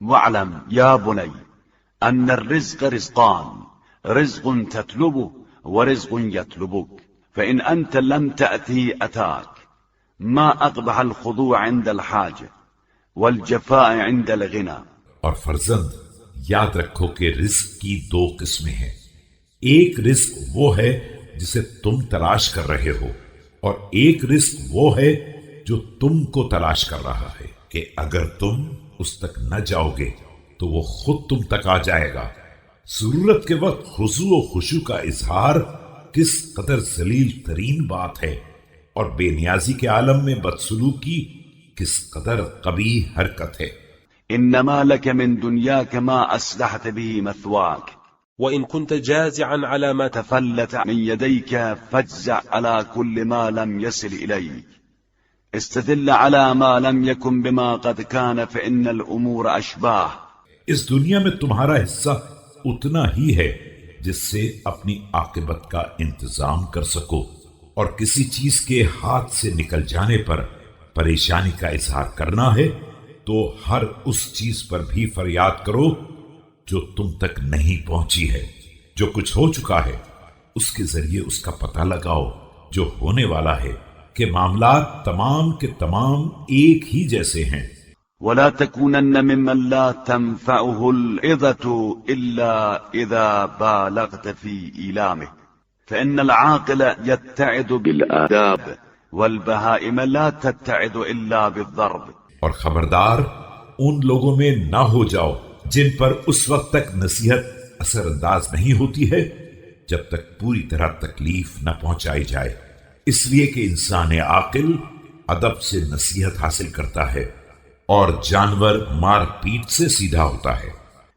واعلم يا بني أن الرزق رزقان، رزق تطلبه ورزق يطلبك، فإن أنت لم تأتي أتاك. ما أقبح الخضوع عند الحاجة والجفاء عند الغنى. اور فرزند یاد رکھو کہ رزق کی دو قسمیں ہیں، ایک رزق وہ ہے جسے تم تلاش کر رہے ہو، اور ایک رزق وہ ہے جو تم کو تلاش کر رہا ہے کہ اگر تم اس تک نہ جاؤ گے تو وہ خود تم تک آ جائے گا۔ ضرورت کے وقت خضوع و خشوع کا اظہار کس قدر ذلیل ترین بات ہے، اور بے نیازی کے عالم میں بدسلوکی کس قدر قبیح حرکت ہے۔ إنما لك من دنياك ما أسلحت به مثواك، وإن كنت جازعا على ما تفلت من يديك فاجزع على كل ما لم يصل إليك، استدل على ما لم يكن بما قد كان فإن الأمور أشباه۔ اس دنیا میں تمہارا حصہ اتنا ہی ہے جس سے اپنی عاقبت کا انتظام کر سکو، اور کسی چیز کے ہاتھ سے نکل جانے پر پریشانی کا اظہار کرنا ہے تو ہر اس چیز پر بھی فریاد کرو جو تم تک نہیں پہنچی ہے۔ جو کچھ ہو چکا ہے اس کے ذریعے اس کا پتہ لگاؤ جو ہونے والا ہے، کہ معاملات تمام کے تمام ایک ہی جیسے ہیں۔ ولا تكونن ممن لا تنفعه العظة إلا إذا بالغت في إيلامه، فإن العاقل يتعظ بالآداب والبهائم لا تتعظ إلا بالضرب۔ اور خبردار ان لوگوں میں نہ ہو جاؤ جن پر اس وقت تک نصیحت اثر انداز نہیں ہوتی ہے جب تک پوری طرح تکلیف نہ پہنچائی جائے، اس لیے کہ انسان عاقل ادب سے نصیحت حاصل کرتا ہے اور جانور مار پیٹ سے سیدھا ہوتا ہے۔